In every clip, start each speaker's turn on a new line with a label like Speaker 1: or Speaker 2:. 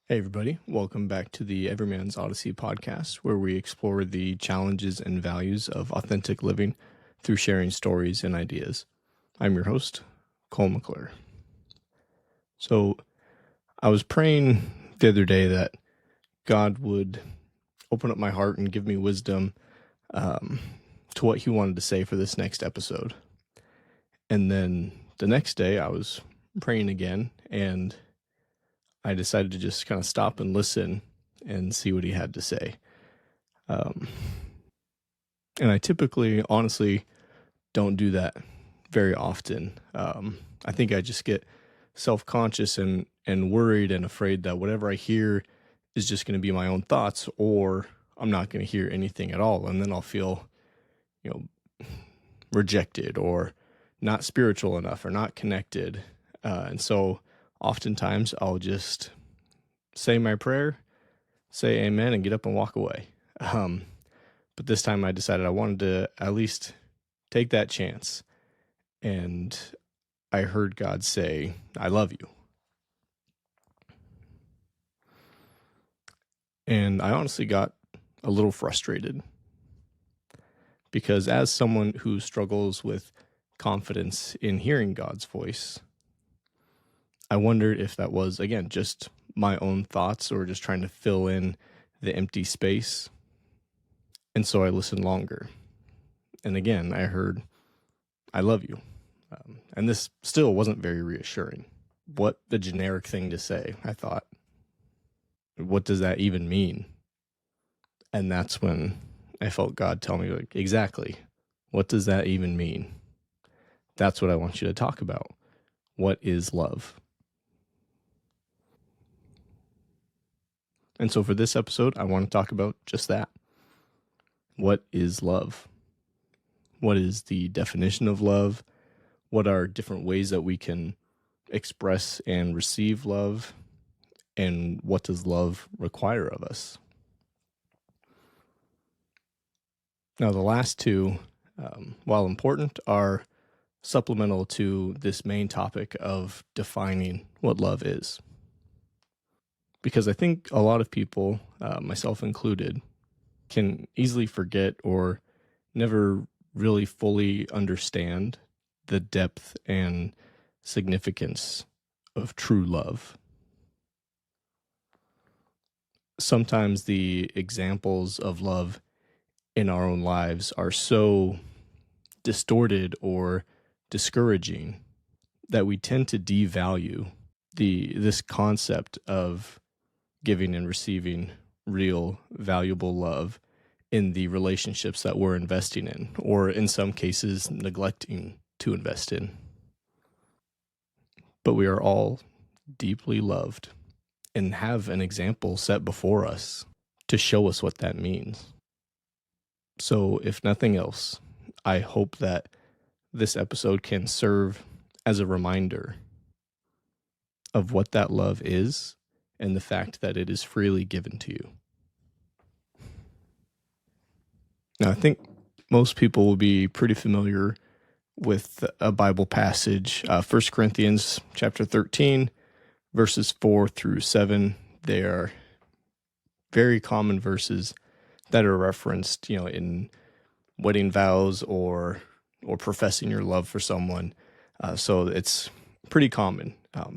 Speaker 1: Hey, everybody. Welcome back to the Everyman's Odyssey podcast, where we explore the challenges and values of authentic living through sharing stories and ideas. I'm your host, Cole McClure. So, I was praying the other day that God would open up my heart and give me wisdom to what He wanted to say for this next episode. And then the next day, I was praying again, and I decided to just kind of stop and listen and see what He had to say. And I typically, honestly, don't do that very often. I think I just get self-conscious and worried and afraid that whatever I hear is just going to be my own thoughts, or I'm not going to hear anything at all. And then I'll feel, rejected or not spiritual enough or not connected. And so oftentimes I'll just say my prayer, say amen, and get up and walk away. But this time I decided I wanted to at least take that chance. And I heard God say, I love you. And I honestly got a little frustrated because as someone who struggles with confidence in hearing God's voice, I wondered if that was, again, just my own thoughts or just trying to fill in the empty space. And so I listened longer. And again, I heard, I love you. And this still wasn't very reassuring. What the generic thing to say, I thought. What does that even mean? And that's when I felt God tell me, like, exactly, what does that even mean? That's what I want you to talk about. What is love? And so for this episode, I want to talk about just that. What is love? What is the definition of love? What are different ways that we can express and receive love? And what does love require of us? Now, the last two, while important, are supplemental to this main topic of defining what love is. Because I think a lot of people, myself included, can easily forget or never really fully understand the depth and significance of true love. Sometimes the examples of love in our own lives are so distorted or discouraging that we tend to devalue this concept of giving and receiving real, valuable love in the relationships that we're investing in, or in some cases, neglecting to invest in. But we are all deeply loved and have an example set before us to show us what that means. So, if nothing else, I hope that this episode can serve as a reminder of what that love is and the fact that it is freely given to you. Now, I think most people will be pretty familiar with a Bible passage, 1 Corinthians chapter 13, verses 4 through 7. They are very common verses that are referenced, in wedding vows or professing your love for someone. So it's pretty common.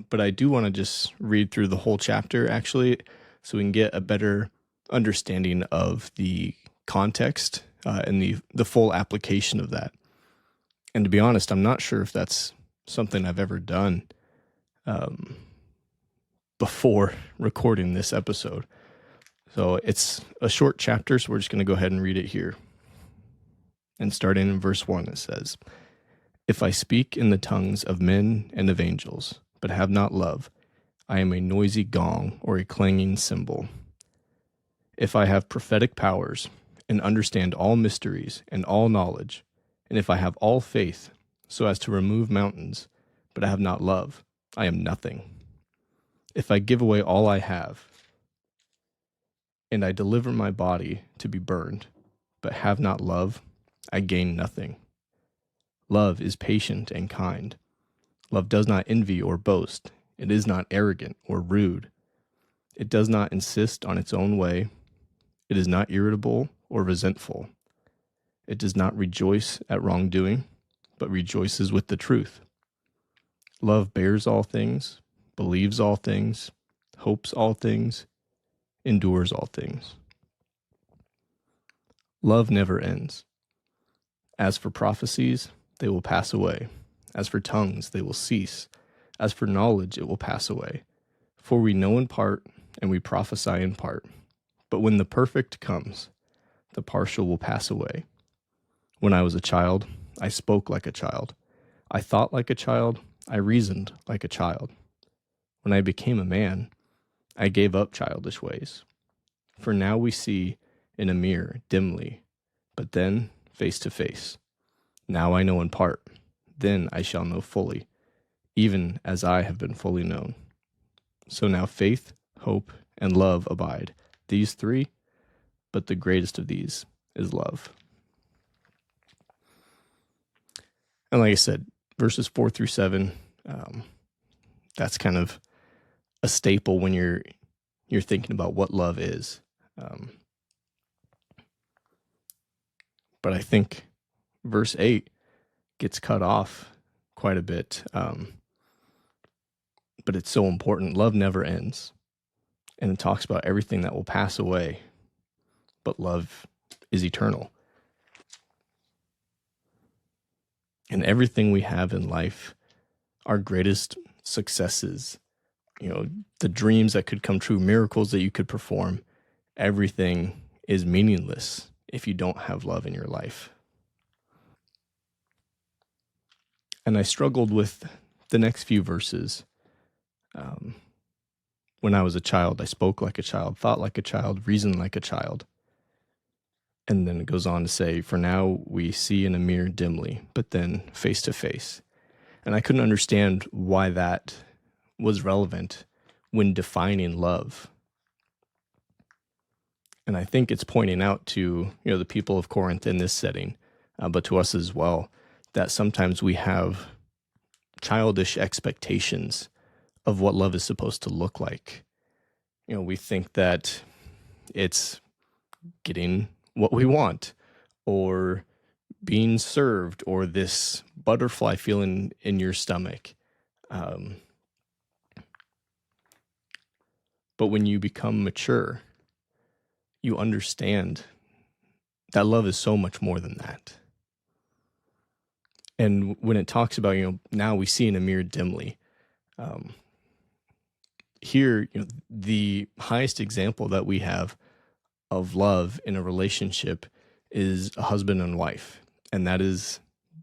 Speaker 1: But I do want to just read through the whole chapter, actually, so we can get a better understanding of the context and the full application of that. And to be honest, I'm not sure if that's something I've ever done before recording this episode. So it's a short chapter, so we're just going to go ahead and read it here. And starting in verse 1, it says, "If I speak in the tongues of men and of angels, but have not love, I am a noisy gong or a clanging cymbal. If I have prophetic powers and understand all mysteries and all knowledge, and if I have all faith so as to remove mountains, but I have not love, I am nothing. If I give away all I have, and I deliver my body to be burned, but have not love, I gain nothing. Love is patient and kind. Love does not envy or boast. It is not arrogant or rude. It does not insist on its own way. It is not irritable or resentful. It does not rejoice at wrongdoing, but rejoices with the truth. Love bears all things, believes all things, hopes all things, endures all things. Love never ends. As for prophecies, they will pass away. As for tongues, they will cease. As for knowledge, it will pass away. For we know in part, and we prophesy in part. But when the perfect comes, the partial will pass away. When I was a child, I spoke like a child. I thought like a child. I reasoned like a child. When I became a man, I gave up childish ways. For now we see in a mirror dimly, but then face to face. Now I know in part, then I shall know fully, even as I have been fully known. So now faith, hope, and love abide, these three, but the greatest of these is love. And like I said, verses 4-7, that's kind of a staple when you're thinking about what love is. But I think verse 8 gets cut off quite a bit. But it's so important. Love never ends. And it talks about everything that will pass away, but love is eternal. And everything we have in life, our greatest successes, the dreams that could come true, miracles that you could perform, everything is meaningless if you don't have love in your life. And I struggled with the next few verses. When I was a child, I spoke like a child, thought like a child, reasoned like a child. And then it goes on to say, for now we see in a mirror dimly, but then face to face. And I couldn't understand why that was relevant when defining love. And I think it's pointing out to, the people of Corinth in this setting, but to us as well, that sometimes we have childish expectations of what love is supposed to look like. We think that it's getting what we want, or being served, or this butterfly feeling in your stomach. But when you become mature, you understand that love is so much more than that. And when it talks about, now we see in a mirror dimly, here, the highest example that we have of love in a relationship is a husband and wife. And that is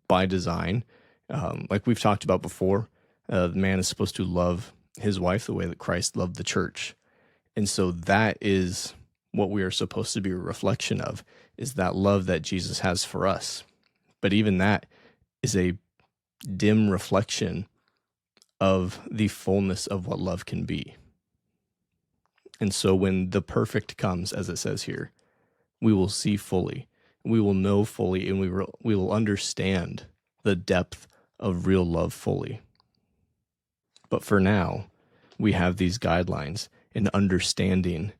Speaker 1: by design. Like we've talked about before, the man is supposed to love his wife the way that Christ loved the church. And so that is what we are supposed to be a reflection of, is that love that Jesus has for us. But even that is a dim reflection of the fullness of what love can be. And so when the perfect comes, as it says here, we will see fully, we will know fully, and we will understand the depth of real love fully. But for now, we have these guidelines in understanding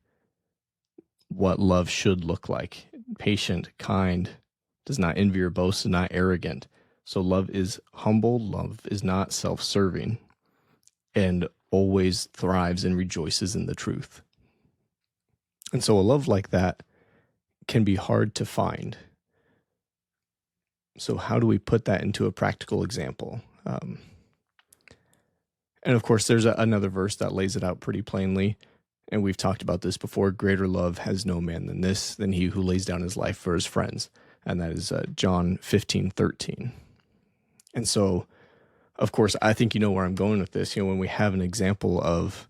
Speaker 1: what love should look like. Patient, kind, does not envy or boast, is not arrogant. So love is humble, love is not self-serving, and always thrives and rejoices in the truth. And so a love like that can be hard to find. So how do we put that into a practical example? And of course, there's another verse that lays it out pretty plainly. And we've talked about this before. Greater love has no man than he who lays down his life for his friends. And that is John 15:13. And so, of course, I think you know where I'm going with this. When we have an example of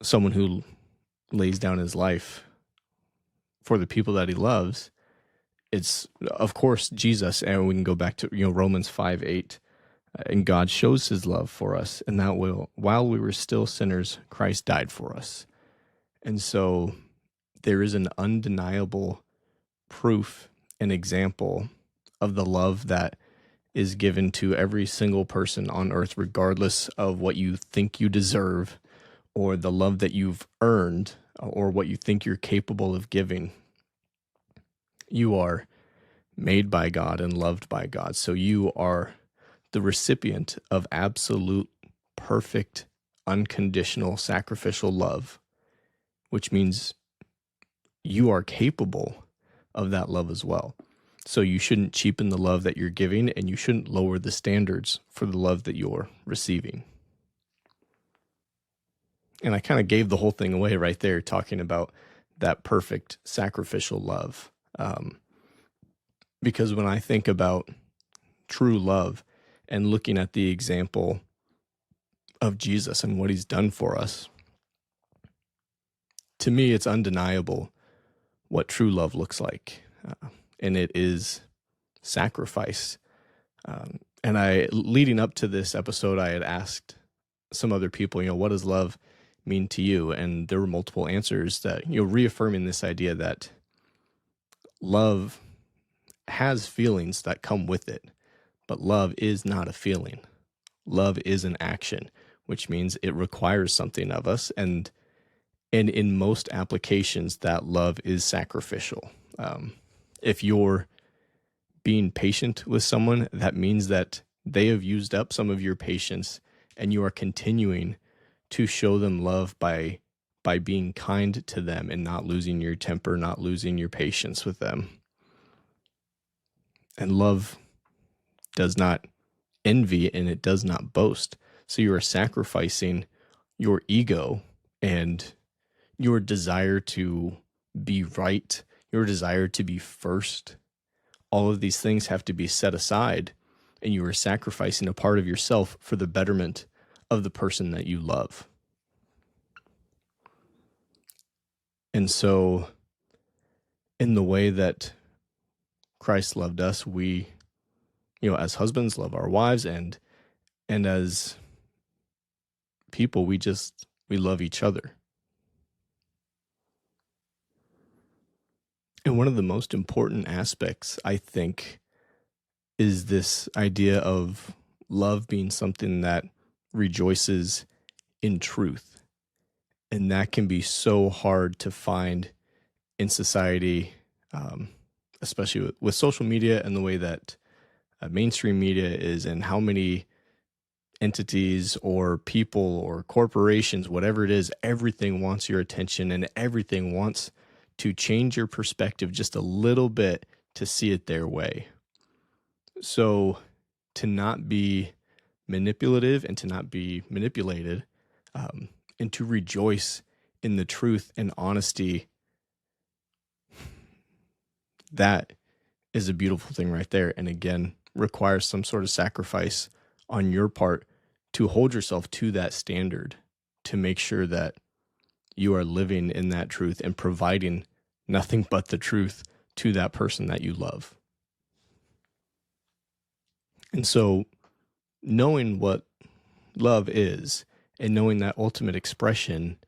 Speaker 1: someone who lays down his life for the people that he loves, it's, of course, Jesus. And we can go back to, Romans 5:8. And God shows his love for us, and that while we were still sinners, Christ died for us. And so there is an undeniable proof and example of the love that is given to every single person on earth, regardless of what you think you deserve or the love that you've earned or what you think you're capable of giving. You are made by God and loved by God. So you are the recipient of absolute, perfect, unconditional, sacrificial love, which means you are capable of that love as well. So you shouldn't cheapen the love that you're giving, and you shouldn't lower the standards for the love that you're receiving. And I kind of gave the whole thing away right there, talking about that perfect sacrificial love. Because when I think about true love and looking at the example of Jesus and what he's done for us, to me, it's undeniable what true love looks like. And it is sacrifice. And leading up to this episode, I had asked some other people, what does love mean to you? And there were multiple answers that, reaffirming this idea that love has feelings that come with it, but love is not a feeling. Love is an action, which means it requires something of us. And in most applications, that love is sacrificial. If you're being patient with someone, that means that they have used up some of your patience, and you are continuing to show them love by being kind to them and not losing your temper, not losing your patience with them. And love does not envy, and it does not boast. So you are sacrificing your ego and your desire to be right, your desire to be first. All of these things have to be set aside, and you are sacrificing a part of yourself for the betterment of the person that you love. And so, in the way that Christ loved us, we, as husbands, love our wives, and as people, we love each other. And one of the most important aspects, I think, is this idea of love being something that rejoices in truth. And that can be so hard to find in society, especially with social media and the way that mainstream media is, and how many entities or people or corporations, whatever it is, everything wants your attention, and everything wants to change your perspective just a little bit to see it their way. So to not be manipulative and to not be manipulated, and to rejoice in the truth and honesty, that is a beautiful thing right there. And again, requires some sort of sacrifice on your part to hold yourself to that standard, to make sure that you are living in that truth and providing nothing but the truth to that person that you love. And so, knowing what love is, and knowing that ultimate expression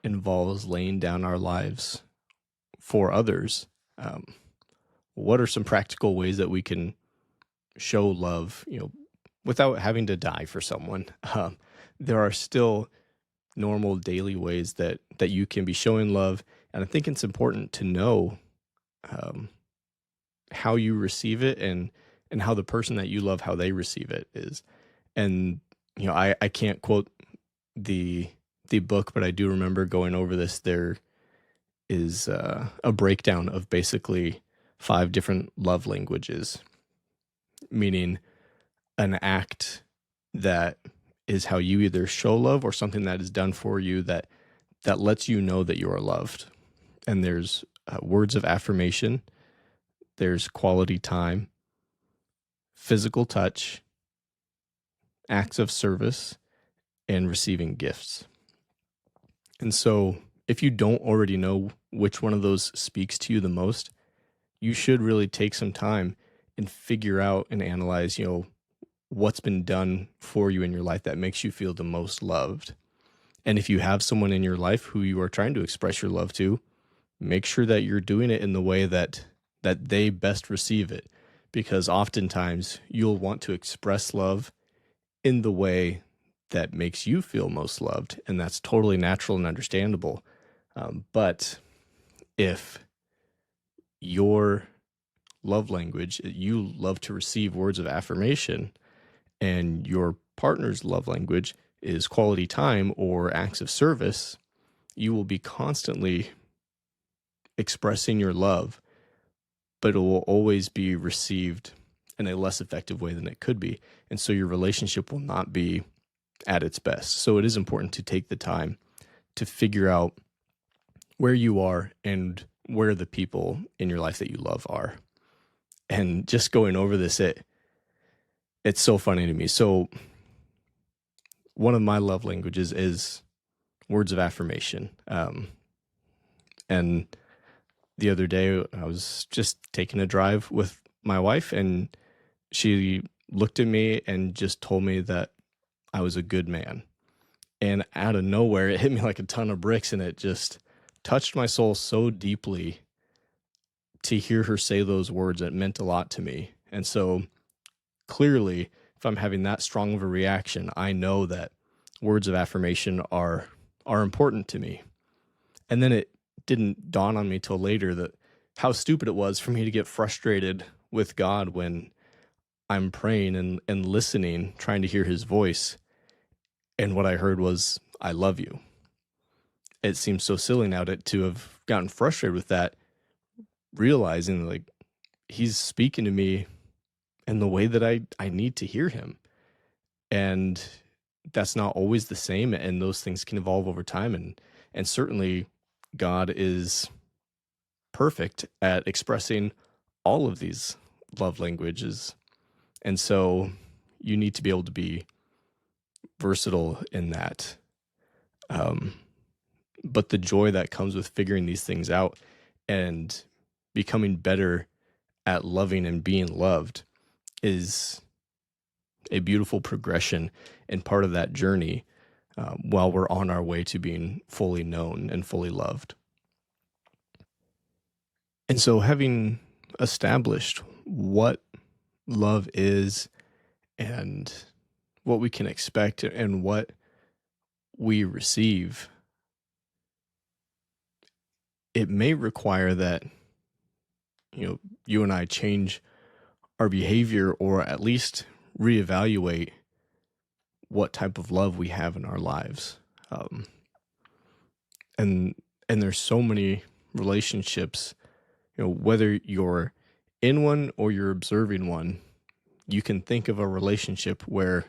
Speaker 1: involves laying down our lives for others, what are some practical ways that we can show love, without having to die for someone? There are still normal daily ways that you can be showing love. And I think it's important to know how you receive it, and how the person that you love, how they receive it is. And, I can't quote the book, but I do remember going over this. There is a breakdown of basically 5 different love languages, meaning an act that is how you either show love, or something that is done for you that lets you know that you are loved. And there's words of affirmation, there's quality time, physical touch, acts of service, and receiving gifts. And so if you don't already know which one of those speaks to you the most, you should really take some time and figure out and analyze, what's been done for you in your life that makes you feel the most loved. And if you have someone in your life who you are trying to express your love to, make sure that you're doing it in the way that they best receive it. Because oftentimes you'll want to express love in the way that makes you feel most loved, and that's totally natural and understandable. But if your love language, you love to receive words of affirmation, and your partner's love language is quality time or acts of service, you will be constantly expressing your love, but it will always be received in a less effective way than it could be. And so your relationship will not be at its best. So it is important to take the time to figure out where you are and where the people in your life that you love are. And just going over this, it's so funny to me. So one of my love languages is words of affirmation. And the other day I was just taking a drive with my wife, and she looked at me and just told me that I was a good man. And out of nowhere, it hit me like a ton of bricks, and it just touched my soul so deeply to hear her say those words. It meant a lot to me. And so clearly, if I'm having that strong of a reaction, I know that words of affirmation are important to me. And then it didn't dawn on me till later that how stupid it was for me to get frustrated with God when I'm praying and listening, trying to hear his voice. And what I heard was, I love you. It seems so silly now to have gotten frustrated with that, realizing like he's speaking to me in the way that I need to hear him. And that's not always the same, and those things can evolve over time. And certainly God is perfect at expressing all of these love languages. And so you need to be able to be versatile in that. But the joy that comes with figuring these things out and becoming better at loving and being loved is a beautiful progression and part of that journey while we're on our way to being fully known and fully loved. And so having established what love is and what we can expect and what we receive, it may require that, you and I change our behavior, or at least reevaluate what type of love we have in our lives. And there's so many relationships, whether you're in one or you're observing one, you can think of a relationship where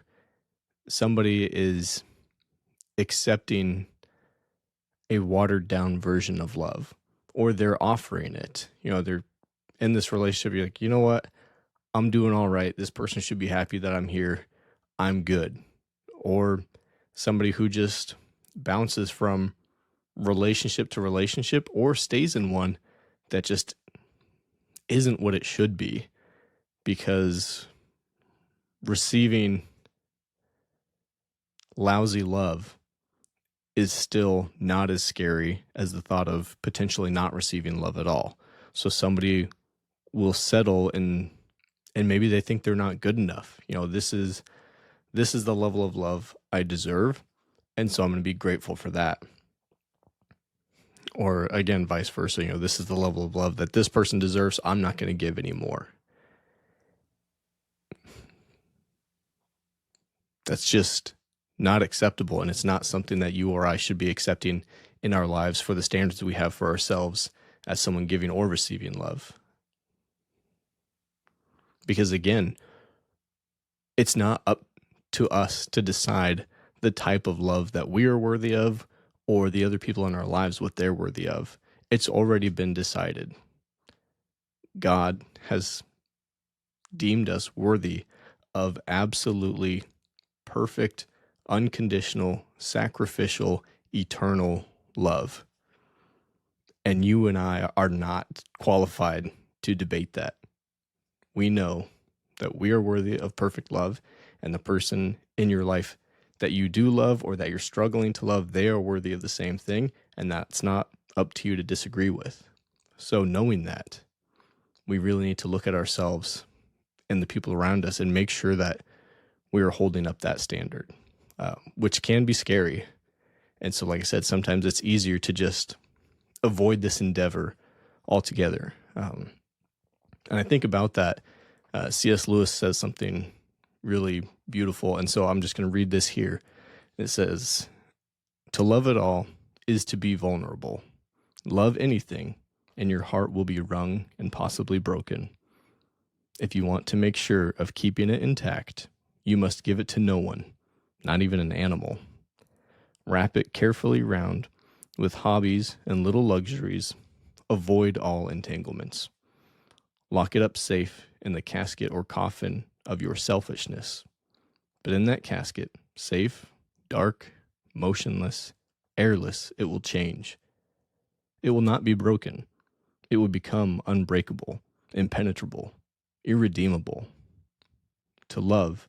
Speaker 1: somebody is accepting a watered down version of love, or they're offering it. They're in this relationship. You're like, you know what? I'm doing all right. This person should be happy that I'm here. I'm good. Or somebody who just bounces from relationship to relationship, or stays in one that just isn't what it should be, because receiving lousy love is still not as scary as the thought of potentially not receiving love at all. So somebody will settle and maybe they think they're not good enough. This is the level of love I deserve, and so I'm going to be grateful for that. Or again, vice versa, this is the level of love that this person deserves, so I'm not going to give any more. That's just not acceptable, and it's not something that you or I should be accepting in our lives for the standards we have for ourselves as someone giving or receiving love. Because again, it's not up to us to decide the type of love that we are worthy of, or the other people in our lives what they're worthy of. It's already been decided. God has deemed us worthy of absolutely perfect, unconditional, sacrificial, eternal love. And you and I are not qualified to debate that. We know that we are worthy of perfect love, and the person in your life that you do love or that you're struggling to love, they are worthy of the same thing, and that's not up to you to disagree with. So knowing that, we really need to look at ourselves and the people around us and make sure that we are holding up that standard. which can be scary. And so, like I said, sometimes it's easier to just avoid this endeavor altogether. And I think about that. C.S. Lewis says something really beautiful. And so I'm just going to read this here. It says, "To love at all is to be vulnerable. Love anything, and your heart will be wrung and possibly broken. If you want to make sure of keeping it intact, you must give it to no one, not even an animal. Wrap it carefully round with hobbies and little luxuries. Avoid all entanglements. Lock it up safe in the casket or coffin of your selfishness. But in that casket, safe, dark, motionless, airless, it will change. It will not be broken. It will become unbreakable, impenetrable, irredeemable. To love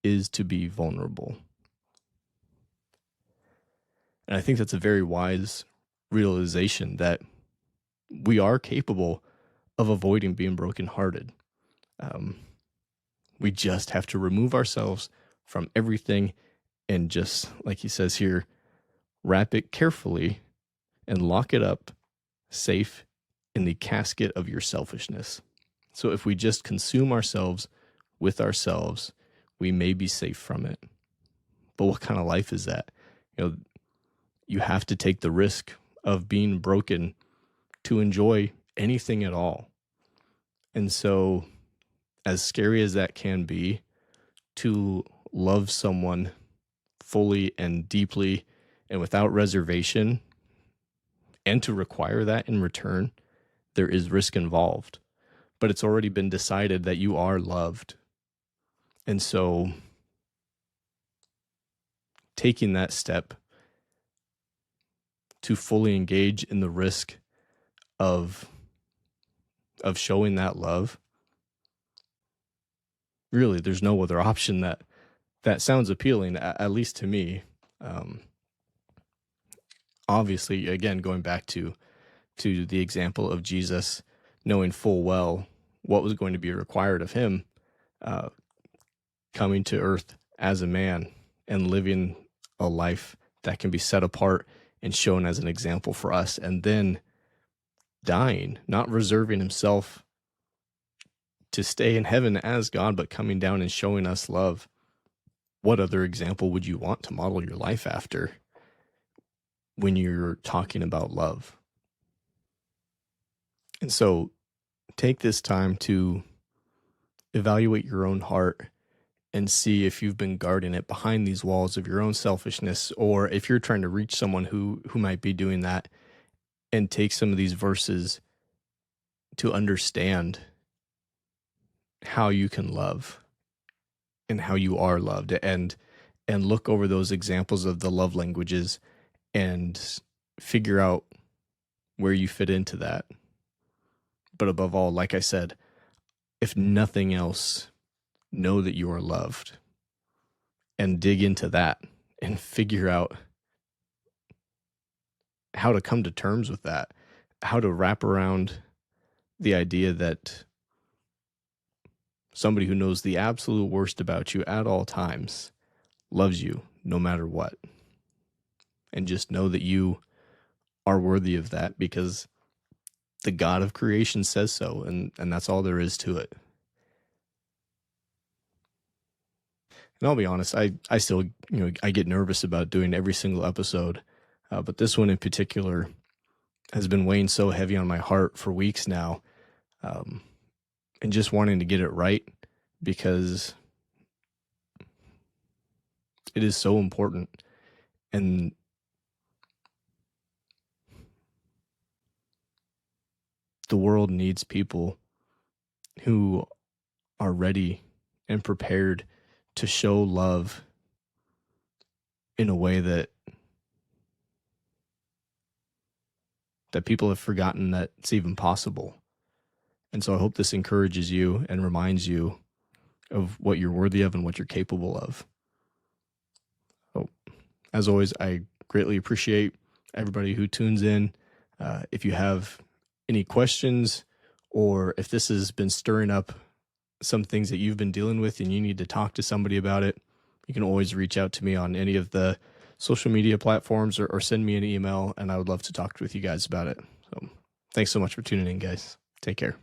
Speaker 1: is to be vulnerable." And I think that's a very wise realization that we are capable of avoiding being brokenhearted. We just have to remove ourselves from everything and just, like he says here, wrap it carefully and lock it up safe in the casket of your selfishness. So if we just consume ourselves with ourselves, we may be safe from it. But what kind of life is that? You have to take the risk of being broken to enjoy anything at all. And so, as scary as that can be, to love someone fully and deeply and without reservation, and to require that in return, there is risk involved. But it's already been decided that you are loved. And so, taking that step to fully engage in the risk of showing that love, really, there's no other option that sounds appealing, at least to me. Obviously, again, going back to the example of Jesus, knowing full well what was going to be required of him, coming to earth as a man and living a life that can be set apart and shown as an example for us, and then dying, not reserving himself to stay in heaven as God, but coming down and showing us love. What other example would you want to model your life after when you're talking about love? And so take this time to evaluate your own heart and see if you've been guarding it behind these walls of your own selfishness, or if you're trying to reach someone who might be doing that, and take some of these verses to understand how you can love and how you are loved, and look over those examples of the love languages and figure out where you fit into that. But above all, like I said, if nothing else, know that you are loved and dig into that and figure out how to come to terms with that, how to wrap around the idea that somebody who knows the absolute worst about you at all times loves you no matter what. And just know that you are worthy of that because the God of creation says so, and that's all there is to it. And I'll be honest, I still, I get nervous about doing every single episode, but this one in particular has been weighing so heavy on my heart for weeks now, and just wanting to get it right because it is so important. And the world needs people who are ready and prepared to show love in a way that people have forgotten that it's even possible. And so I hope this encourages you and reminds you of what you're worthy of and what you're capable of. So, as always, I greatly appreciate everybody who tunes in. If you have any questions, or if this has been stirring up some things that you've been dealing with and you need to talk to somebody about it, You can always reach out to me on any of the social media platforms or send me an email, and I would love to talk with you guys about it. So thanks so much for tuning in, guys. Take care.